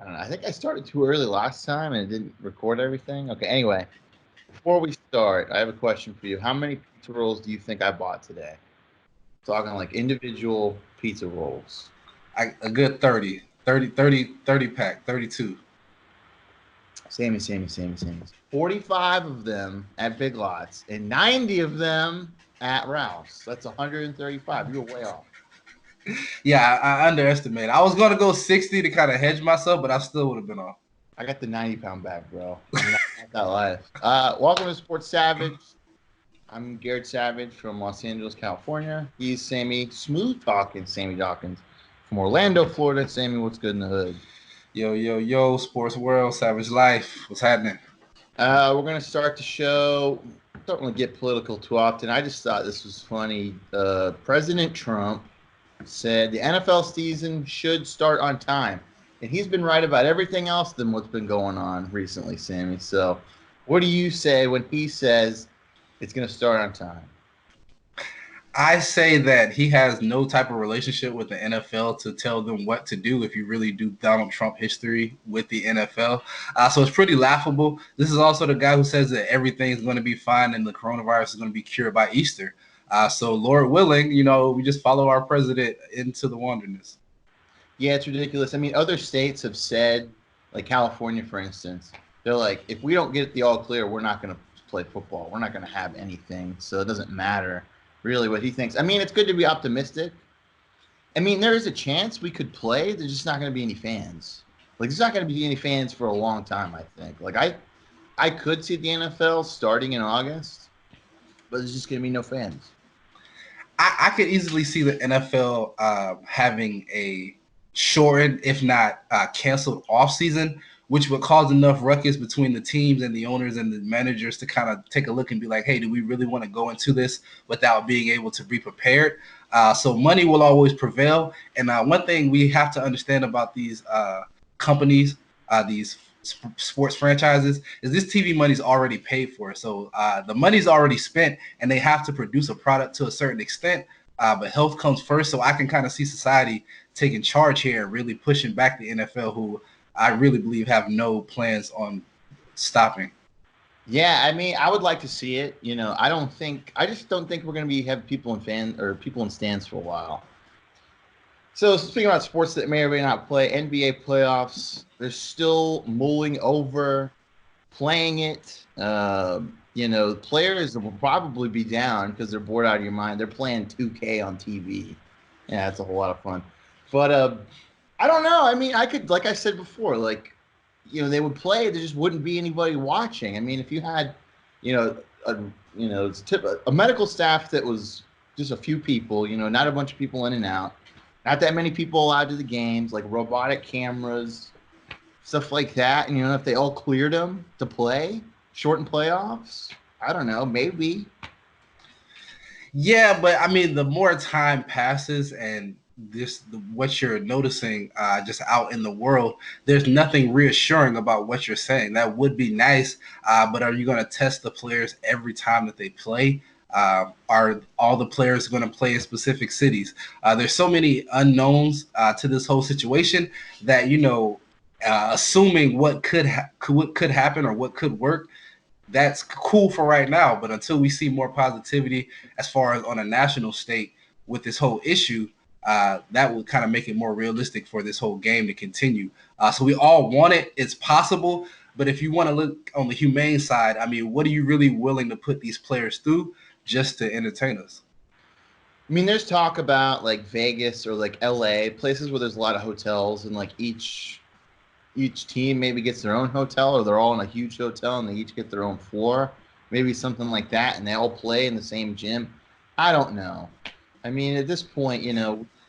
I don't know. I think I started too early last time and it didn't record everything. Okay, anyway, before we start, I have a question for you. How many pizza rolls do you think I bought today? Talking like individual pizza rolls. A good 30 pack, 32. Same. 45 of them at Big Lots and 90 of them at Ralph's. That's 135. You were way off. Yeah, I underestimated. I was going to go 60 to kind of hedge myself, but I still would have been off. I got the 90-pound bag, bro. I'm not that life. Welcome to Sports Savage. I'm Garrett Savage from Los Angeles, California. He's Sammie Smooth Talkin, Sammie Dawkins from Orlando, Florida. Sammie, what's good in the hood? Yo, sports world, savage life. What's happening? We're gonna start the show. Don't want to get political too often. I just thought this was funny. President Trump said the NFL season should start on time, and he's been right about everything else than what's been going on recently, Sammie. So, what do you say when he says it's gonna start on time? I say that he has no type of relationship with the NFL to tell them what to do if you really do Donald Trump history with the NFL. So it's pretty laughable. This is also the guy who says that everything's going to be fine and the coronavirus is going to be cured by Easter. So Lord willing, we just follow our president into the wilderness. Yeah, it's ridiculous. I mean, other states have said, like California, for instance, they're like, if we don't get the all clear, we're not going to play football. We're not going to have anything. So it doesn't matter really what he thinks. I mean, it's good to be optimistic. I mean, there is a chance we could play. There's just not going to be any fans. Like, there's not going to be any fans for a long time, I think. Like, I could see the NFL starting in August, but there's just going to be no fans. I could easily see the NFL having a shortened, if not canceled, off season, which would cause enough ruckus between the teams and the owners and the managers to kind of take a look and be like, hey, do we really want to go into this without being able to be prepared? So money will always prevail. And one thing we have to understand about these companies, these sports franchises, is this TV money's already paid for. So the money's already spent and they have to produce a product to a certain extent. But health comes first. So I can kind of see society taking charge here and really pushing back the NFL, who I really believe have no plans on stopping. Yeah, I mean, I would like to see it. I just don't think we're going to have people people in stands for a while. So speaking about sports that may or may not play, NBA playoffs, they're still mulling over playing it. Players will probably be down because they're bored out of your mind. They're playing 2K on TV. Yeah, it's a whole lot of fun. But I don't know. I mean, I could, like I said before, they would play. There just wouldn't be anybody watching. I mean, if you had, a medical staff that was just a few people, not a bunch of people in and out, not that many people allowed to the games, like robotic cameras, stuff like that. And if they all cleared them to play, shortened playoffs, I don't know, maybe. Yeah, but I mean, the more time passes and what you're noticing just out in the world, there's nothing reassuring about what you're saying. That would be nice, but are you going to test the players every time that they play? Are all the players going to play in specific cities? There's so many unknowns to this whole situation that assuming what could happen or what could work, that's cool for right now. But until we see more positivity as far as on a national state with this whole issue, that would kind of make it more realistic for this whole game to continue. So we all want it. It's possible. But if you want to look on the humane side, I mean, what are you really willing to put these players through just to entertain us? I mean, there's talk about like Vegas or like LA, places where there's a lot of hotels, and like each team maybe gets their own hotel, or they're all in a huge hotel and they each get their own floor, maybe something like that, and they all play in the same gym. I don't know. I mean, at this point,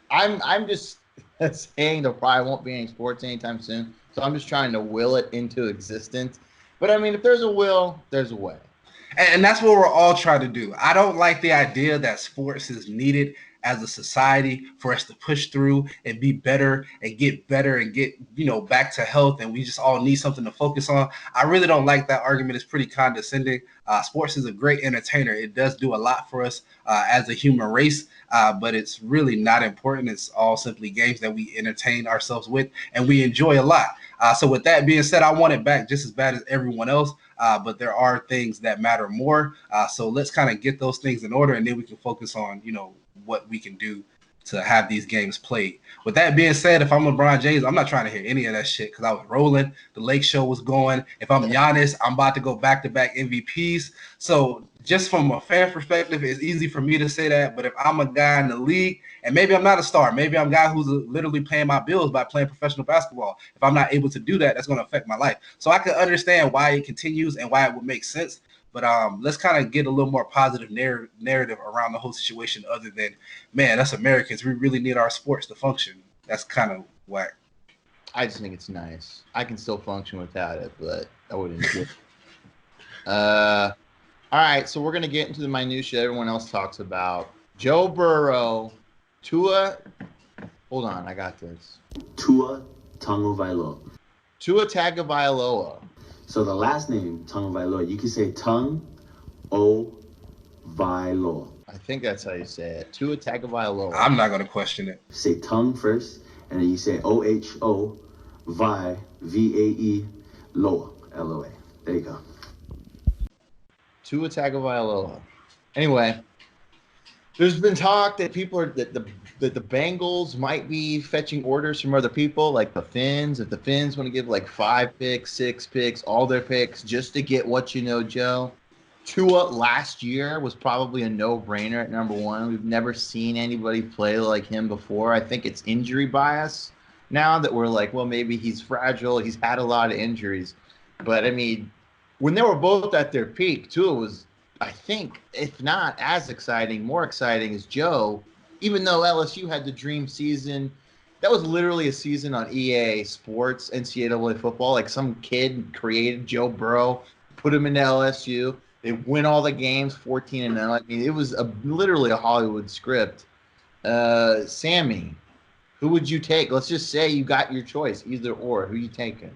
I'm just saying there probably won't be any sports anytime soon. So I'm just trying to will it into existence. But I mean, if there's a will, there's a way. And that's what we're all trying to do. I don't like the idea that sports is needed as a society for us to push through and be better and get back to health, and we just all need something to focus on. I really don't like that argument. It's pretty condescending. Sports is a great entertainer. It does do a lot for us as a human race, but it's really not important. It's all simply games that we entertain ourselves with and we enjoy a lot. So with that being said, I want it back just as bad as everyone else, but there are things that matter more. So let's kind of get those things in order, and then we can focus on, what we can do to have these games played. With that being said, if I'm LeBron James, I'm not trying to hear any of that shit because I was rolling. The Lake Show was going. If I'm Giannis, I'm about to go back-to-back MVPs. So just from a fan perspective, it's easy for me to say that. But if I'm a guy in the league, and maybe I'm not a star, maybe I'm a guy who's literally paying my bills by playing professional basketball. If I'm not able to do that, that's going to affect my life. So I can understand why it continues and why it would make sense. But let's kind of get a little more positive narrative around the whole situation other than, man, us Americans, we really need our sports to function. That's kind of whack. I just think it's nice. I can still function without it, but I wouldn't do it. All right, so we're going to get into the minutiae everyone else talks about. Joe Burrow, Tua. Hold on, I got this. Tua Tagovailoa. Tua Tagovailoa. So the last name, Tagovailoa, you can say Tung-O-Vailoa. I think that's how you say it. Tua Tagovailoa. I'm not going to question it. Say tongue first, and then you say O-H-O-V-A-E, Loa, L-O-A. There you go. Tua Tagovailoa. Anyway, there's been talk that that the Bengals might be fetching orders from other people, like the Finns. If the Finns want to give like 5 picks, 6 picks, all their picks, just to get what you know, Joe. Tua last year was probably a no-brainer at number 1. We've never seen anybody play like him before. I think it's injury bias now that we're like, well, maybe he's fragile. He's had a lot of injuries. But, I mean, when they were both at their peak, Tua was, I think, if not as exciting, more exciting as Joe. Even though LSU had the dream season, that was literally a season on EA Sports, NCAA football. Like some kid created Joe Burrow, put him into LSU. They win all the games, 14-0. I mean, it was literally a Hollywood script. Sammie, who would you take? Let's just say you got your choice, either or. Who you taking?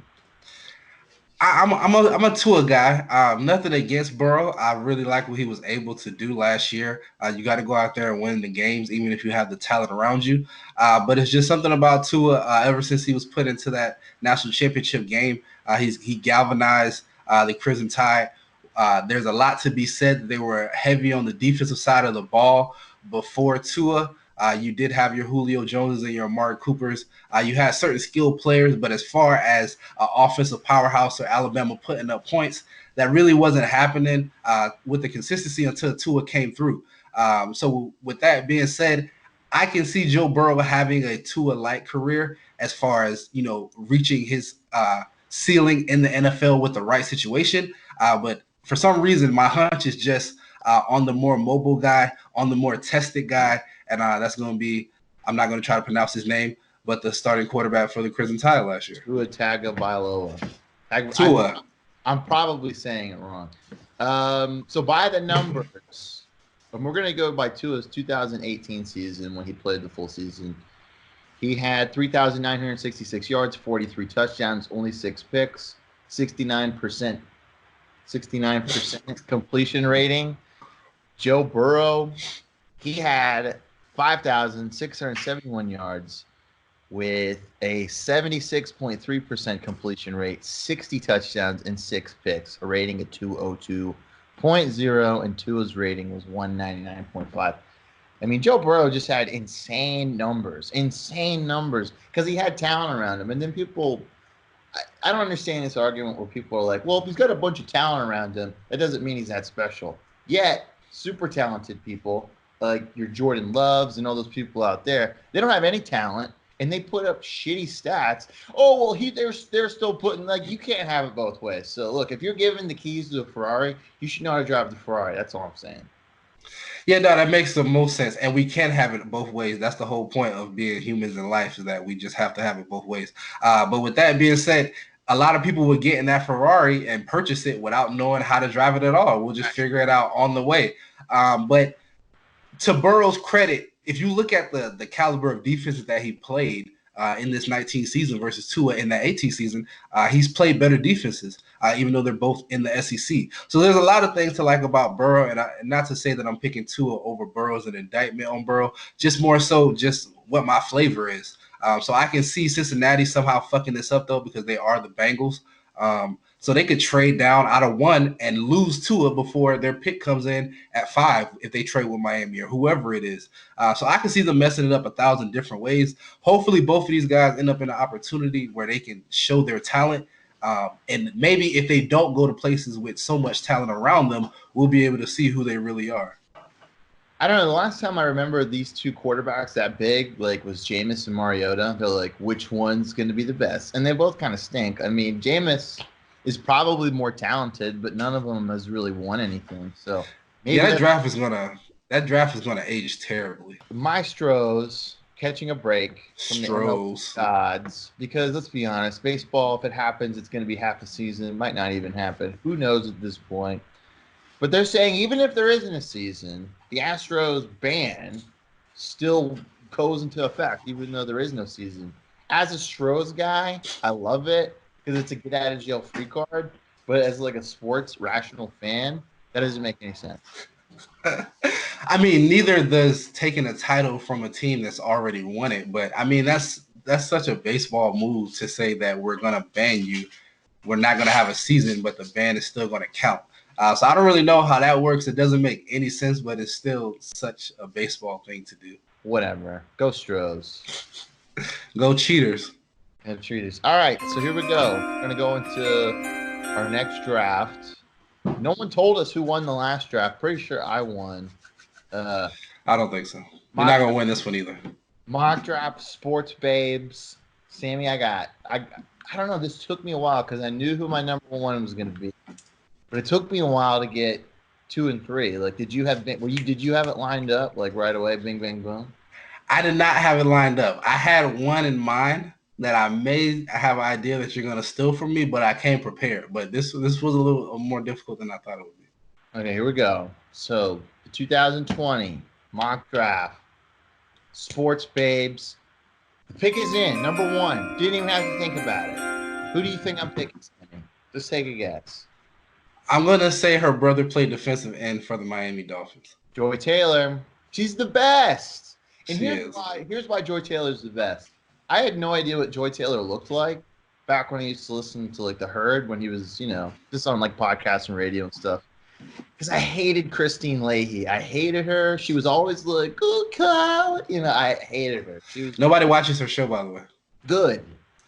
I'm a Tua guy. Nothing against Burrow. I really like what he was able to do last year. You got to go out there and win the games, even if you have the talent around you. But it's just something about Tua. Ever since he was put into that national championship game, he galvanized the Crimson Tide. There's a lot to be said. They were heavy on the defensive side of the ball before Tua. You did have your Julio Joneses and your Amari Coopers. You had certain skilled players, but as far as offensive powerhouse or Alabama putting up points, that really wasn't happening with the consistency until Tua came through. So with that being said, I can see Joe Burrow having a Tua-like career as far as, reaching his ceiling in the NFL with the right situation. But for some reason, my hunch is just on the more mobile guy, on the more tested guy. And that's going to be, I'm not going to try to pronounce his name, but the starting quarterback for the Crimson Tide last year. Tua Tagovailoa. Tua. I'm probably saying it wrong. So by the numbers, and we're going to go by Tua's 2018 season when he played the full season. He had 3,966 yards, 43 touchdowns, only 6 picks, 69% completion rating. Joe Burrow, he had 5,671 yards with a 76.3% completion rate, 60 touchdowns, and 6 picks, a rating of 202.0, and Tua's rating was 199.5. I mean, Joe Burrow just had insane numbers because he had talent around him. And then people, I don't understand this argument where people are like, well, if he's got a bunch of talent around him, that doesn't mean he's that special. Yet, super talented people, like your Jordan Loves and all those people out there, they don't have any talent and they put up shitty stats. Oh, well, they're still putting, like, you can't have it both ways. So look, if you're given the keys to a Ferrari, you should know how to drive the Ferrari. That's all I'm saying. Yeah, no, that makes the most sense. And we can have it both ways. That's the whole point of being humans in life, is that we just have to have it both ways. But with that being said, a lot of people would get in that Ferrari and purchase it without knowing how to drive it at all. We'll just figure it out on the way. But to Burrow's credit, if you look at the caliber of defenses that he played in this 19 season versus Tua in that 18 season, he's played better defenses, even though they're both in the SEC. So there's a lot of things to like about Burrow, and not to say that I'm picking Tua over Burrow as an indictment on Burrow, just more so just what my flavor is. So I can see Cincinnati somehow fucking this up, though, because they are the Bengals. So they could trade down out of 1 and lose Tua before their pick comes in at 5 if they trade with Miami or whoever it is. So I can see them messing it up 1,000 different ways. Hopefully both of these guys end up in an opportunity where they can show their talent. And maybe if they don't go to places with so much talent around them, we'll be able to see who they really are. I don't know. The last time I remember these two quarterbacks that big, like, was Jameis and Mariota. They're like, which one's going to be the best? And they both kind of stink. I mean, Jameis is probably more talented, but none of them has really won anything. So maybe that draft is gonna age terribly. The Maestros catching a break from the MLB gods, because let's be honest, baseball, if it happens, it's going to be half a season. It might not even happen. Who knows at this point? But they're saying even if there isn't a season, the Astros ban still goes into effect, even though there is no season. As a Stros guy, I love it because it's a get out of jail free card. But as like a sports rational fan, that doesn't make any sense. I mean, neither does taking a title from a team that's already won it. But I mean, that's such a baseball move to say that we're gonna ban you. We're not gonna have a season, but the ban is still gonna count. So I don't really know how that works. It doesn't make any sense, but it's still such a baseball thing to do. Whatever. Go Stros. Go Cheaters. Go Cheaters. All right, so here we go. We're going to go into our next draft. No one told us who won the last draft. Pretty sure I won. I don't think so. You're not going to win this one either. Mock draft, sports babes. Sammie, I don't know. This took me a while because I knew who my number one was going to be. But it took me a while to get 2 and 3. Like, did you have it lined up like right away? Bing, bang, boom. I did not have it lined up. I had one in mind that I have an idea that you're gonna steal from me, but I came prepared. But this was a little more difficult than I thought it would be. Okay, here we go. So the 2020 mock draft, sports babes. The pick is in. Number 1. Didn't even have to think about it. Who do you think I'm picking, Sammie? Just take a guess. I'm going to say her brother played defensive end for the Miami Dolphins. Joy Taylor. She's the best. And here's why Joy Taylor's the best. I had no idea what Joy Taylor looked like back when I used to listen to like The Herd when he was, just on like podcasts and radio and stuff. Because I hated Christine Leahy. I hated her. She was always like, good cow. I hated her. Nobody watches her show, by the way. Good.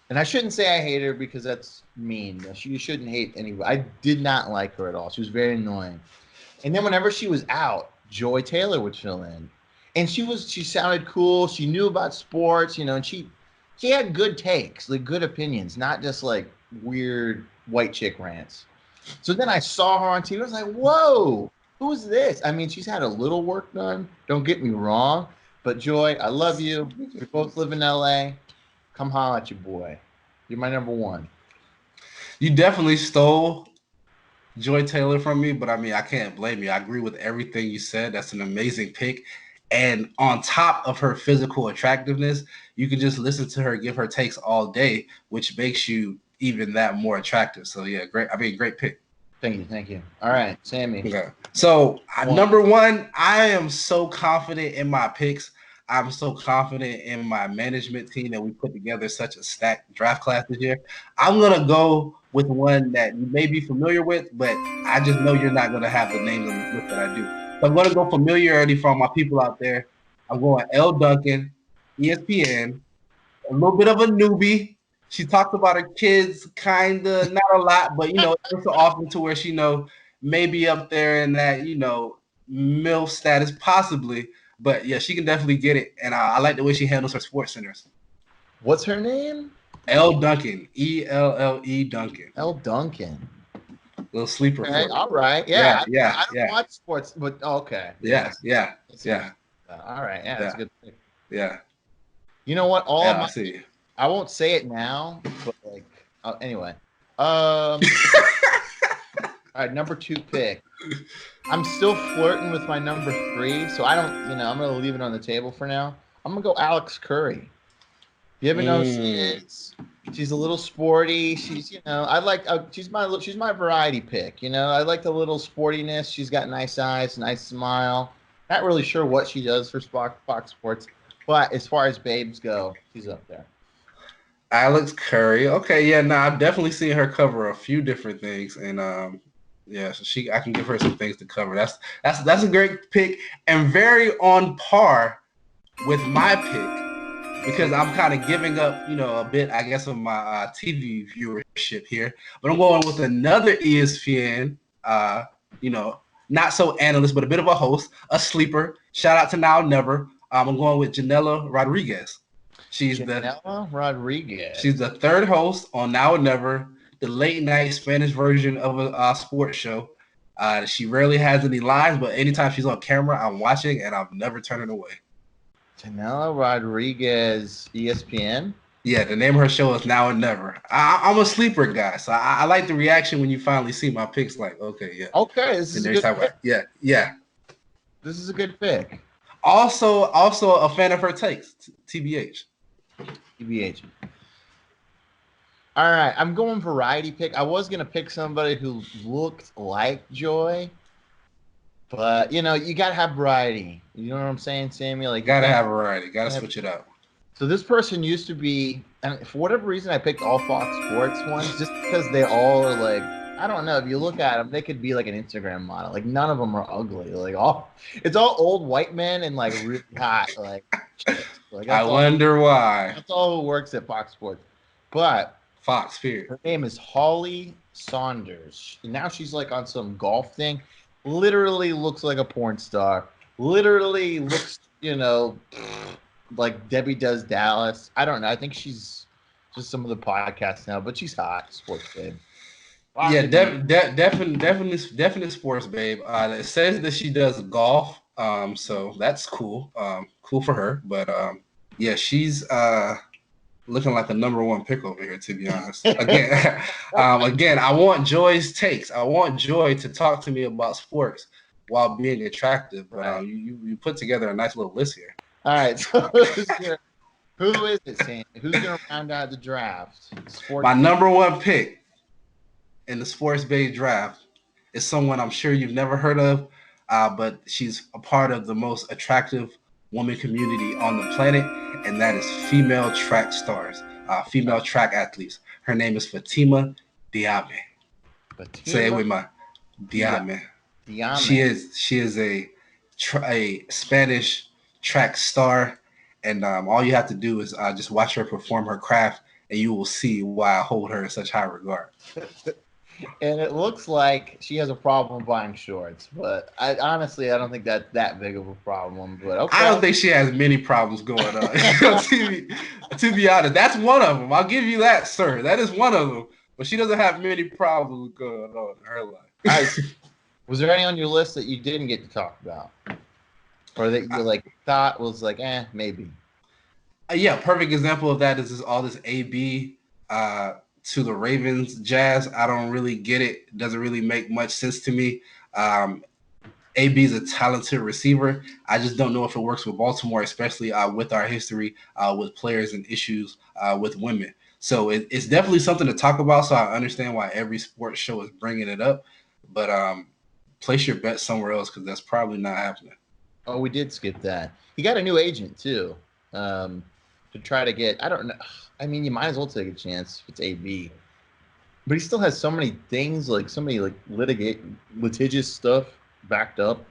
And I shouldn't say I hate her because that's mean. You shouldn't hate anyone. I did not like her at all. She was very annoying. And then whenever she was out, Joy Taylor would fill in. And she sounded cool. She knew about sports, and she had good takes, like good opinions, not just like weird white chick rants. So then I saw her on TV. I was like, whoa, who is this? I mean, she's had a little work done. Don't get me wrong. But Joy, I love you. We both live in LA. Come holler at your boy. You're my number 1. You definitely stole Joy Taylor from me, but I mean, I can't blame you. I agree with everything you said. That's an amazing pick. And on top of her physical attractiveness, you can just listen to her give her takes all day, which makes you even that more attractive. So yeah, great. I mean, great pick. Thank you. All right, Sammie. Okay. So number 1, I am so confident in my picks. I'm so confident in my management team that we put together such a stacked draft class this year. I'm going to go with one that you may be familiar with, but I just know you're not going to have the names on the list that I do. So I'm going to go familiarity for my people out there. I'm going L. Duncan, ESPN, a little bit of a newbie. She talks about her kids, kind of, not a lot, but, it's so often to where she, maybe up there in that, MILF status possibly. But, yeah, she can definitely get it. And I like the way she handles her sports centers. What's her name? L. Duncan. E-L-L-E Duncan. L. Duncan. Little sleeper. Okay, all right. Yeah. I don't watch sports, but okay. Yeah. All right. Yeah, that's a good thing. Yeah. You know what? See. I won't say it now, but anyway. All All right, number 2 pick. I'm still flirting with my number 3, so I don't, I'm going to leave it on the table for now. I'm going to go Alex Curry. You ever know who she is? She's a little sporty. She's, I like. She's my variety pick. I like the little sportiness. She's got nice eyes, nice smile. Not really sure what she does for Fox Sports, but as far as babes go, she's up there. Alex Curry. Okay, yeah, I've definitely seen her cover a few different things, and yeah, so I can give her some things to cover. That's a great pick and very on par with my pick. Because I'm kind of giving up, a bit, I guess, of my TV viewership here. But I'm going with another ESPN, not so analyst, but a bit of a host, a sleeper. Shout out to Now or Never. I'm going with Janela Rodriguez. She's the third host on Now or Never, the late night Spanish version of a sports show. She rarely has any lines, but anytime she's on camera, I'm watching, and I've never turned it away. Janela Rodriguez, ESPN? Yeah, the name of her show is Now or Never. I'm a sleeper guy, so I like the reaction when you finally see my picks. Like, okay, yeah. Okay, this is a good pick. Yeah. This is a good pick. Also a fan of her takes, TBH. All right, I'm going variety pick. I was going to pick somebody who looked like Joy. But, you got to have variety. You know what I'm saying, Sammie? Like, got to have variety. Got to switch it up. So this person used to be, and for whatever reason, I picked all Fox Sports ones just because they all are like, I don't know. If you look at them, they could be like an Instagram model. Like, none of them are ugly. Like, it's all old white men and, like, really hot, like, chicks. Like, I wonder why. That's all who works at Fox Sports. But Fox, period. Her name is Holly Saunders. Now she's, like, on some golf thing. Literally looks like a porn star. Literally looks, like Debbie Does Dallas. I don't know. I think she's just some of the podcasts now, but she's hot, sports babe. Wow. Yeah, definitely sports babe. It says that she does golf, so that's cool. Cool for her. But yeah, she's looking like a number 1 pick over here, to be honest. Again, I want Joy's takes. I want Joy to talk to me about sports while being attractive. But you put together a nice little list here. All right. So who is it, Sam? Who's going to round out the draft? My number 1 pick in the Sports Bay draft is someone I'm sure you've never heard of, but she's a part of the most attractive woman community on the planet, and that is female track stars, female track athletes. Her name is Fatima Diame. Say it with my Diame. She is a Spanish track star, and all you have to do is just watch her perform her craft, and you will see why I hold her in such high regard. And it looks like she has a problem buying shorts, but I don't think that's that big of a problem. But okay. I don't think she has many problems going on. to be honest, that's one of them. I'll give you that, sir. That is one of them. But she doesn't have many problems going on in her life. Right. Was there any on your list that you didn't get to talk about, or that you thought was maybe? Yeah, perfect example of that is all this AB. To the Ravens jazz. I don't really get it. It doesn't really make much sense to me. AB is a talented receiver. I just don't know if it works with Baltimore, especially with our history with players and issues with women. So it's definitely something to talk about. So I understand why every sports show is bringing it up. But place your bet somewhere else because that's probably not happening. Oh, we did skip that. He got a new agent too to try to get. I don't know. I mean, you might as well take a chance if it's AB. But he still has so many things, so many litigious stuff backed up.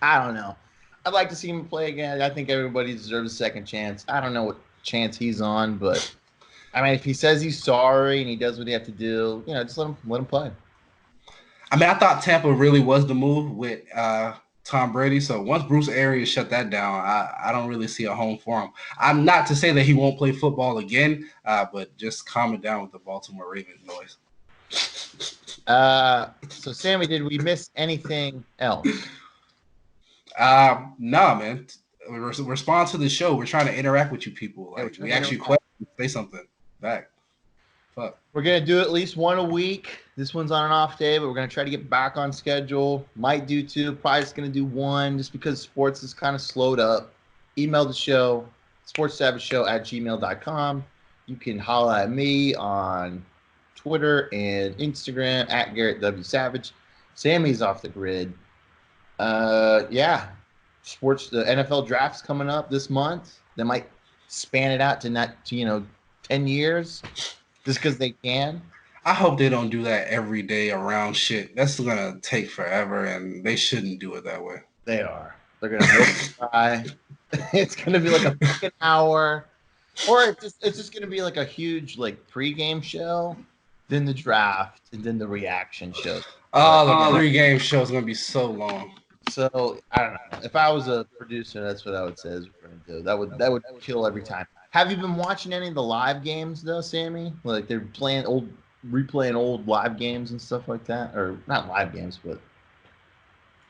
I don't know. I'd like to see him play again. I think everybody deserves a second chance. I don't know what chance he's on, but I mean, if he says he's sorry and he does what he has to do, just let him play. I mean, I thought Tampa really was the move with Tom Brady. So once Bruce Arians shut that down, I don't really see a home for him. I'm not to say that he won't play football again, but just calm it down with the Baltimore Ravens noise. So Sammie, did we miss anything else? No, man. Respond to the show. We're trying to interact with you people. We actually question, say something back. fuck. We're going to do at least one a week. This one's on an off day, but we're going to try to get back on schedule. Might do two. Probably just going to do one just because sports is kind of slowed up. Email the show, sportssavageshow@gmail.com. You can holla at me on Twitter and Instagram at Garrett W. Savage. Sammie's off the grid. Yeah. Sports, the NFL draft's coming up this month. They might span it out to 10 years just because they can. I hope they don't do that every day around shit. That's gonna take forever, and they shouldn't do it that way. They are. They're gonna try. It's gonna be like a fucking hour, or it's just gonna be like a huge like pregame show, then the draft, and then the reaction show. Oh, the three-game show is gonna be so long. So I don't know. If I was a producer, that's what I would say is we're gonna do. That would kill every time. Have you been watching any of the live games though, Sammie? Like they're replaying old live games and stuff like that, or not live games, but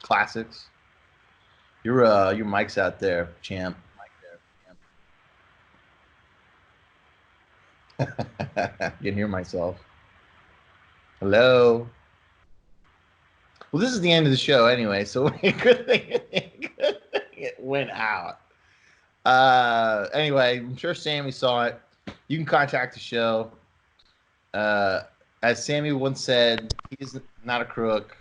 classics. Your mic's out there, champ. I can hear myself. Hello. Well, this is the end of the show anyway, so good thing it went out. Anyway, I'm sure Sammie saw it. You can contact the show. As Sammie once said, he's not a crook.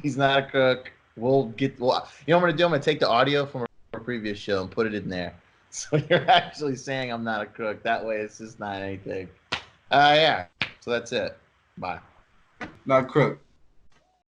He's not a crook. You know what I'm going to do? I'm going to take the audio from our previous show and put it in there. So you're actually saying I'm not a crook. That way it's just not anything. Yeah. So that's it. Bye. Not crook.